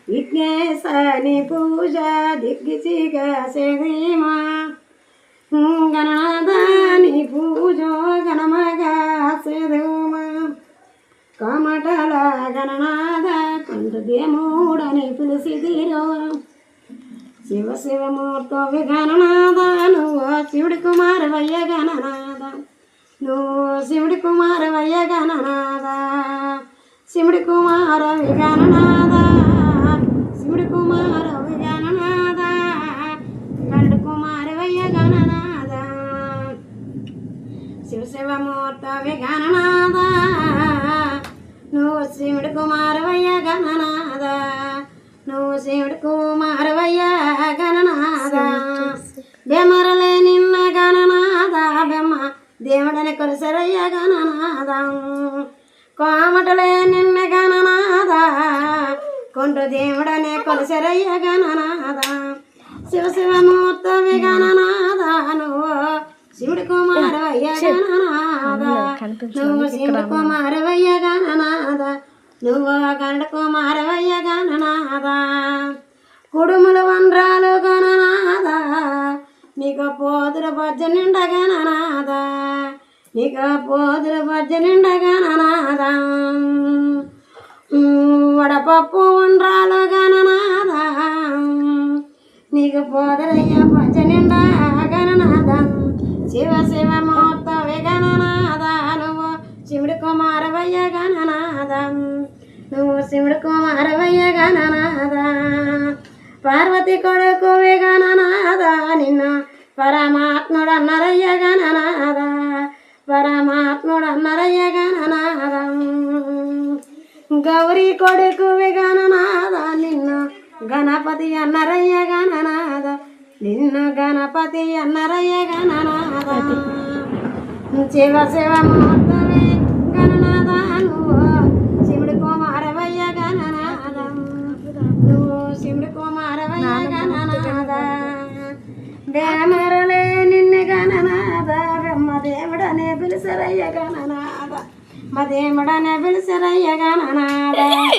విఘ్నేశని పూజ దిగ్గిచిగా సేమా గణనాథని పూజ గణమగా సేమా కామటల గణనాథ కొంత దేముడని పిలిచిదిరో శివ శివమూర్తవి గణనాథ నువ్వు శివుడి కుమారవయ్య గణనాథ నువ్వు శివుడి కుమారవయ్య గణనాథ శివుడి కుమారవి గణనాథ శివుడి కుమారవి గణనాథ కరుడు కుమారవయ్య గణనాథ శివ శివమూర్తవి గణనాథ నువ్వు శివుడి కుమారవయ్య గణనాథ నువ్వు శివుడి కుమారవయ్య గణనాథ బెమరలే నిన్న గణనాథ బెమ్మ దేవుడని కొలిసరయ్య గణనాథ కోమటలే నిన్న గణనాథ కొండ దేవుడనే కొలిసరయ్య గణనాథ శివ శివమూర్తవి గణనాథ నువ్వు శివుడి కుమారవయ్య గణనాథ నువ్వు శివుడి కుమారవయ్య గణనాథ నువ్వు గండ కుమారవయ్య గణనాథ కుడుముల వండ్రాలు గణనాథ నీకు పోదుల బజ్జ నిండ గణనాథ నీకు పోదుల బజ్జ నిండ గణనాథ వడపప్పు వండ్రాలు గణనాథ నీకు పోదులయ్య బజ్జ నిండ గణనాథ శివ శివ మూర్తవి గణనాథ నువ్వు శివుడి కుమారవయ్య గణనాథ నువ్వు శివుడి కుమారవయ్య గణనాథ పార్వతి కొడుకువి గణనాథ నిన్ను పరమాత్ముడు అన్నరయ్య గణనాథ పరమాత్ముడు అన్నరయ్య గణనాథ గౌరీ కొడుకువి గణనాథ నిన్ను గణపతి అన్నరయ్య గణనాథ నిన్ను గణపతి అన్నరయ్య గణనాథ శివ శివ మూర్తవి గణనాథ నువ్వు శివుడి కుమారవయ్య గణనాథ నువ్వు శివుడి కుమారవయ్య గణనాథ దేమరలే నిన్ను గణనాథ బ్రహ్మ దేవుడనే పిలిసరయ్య గణనాథ మా దేవుడనే పిలిసరయ్య గణనాథ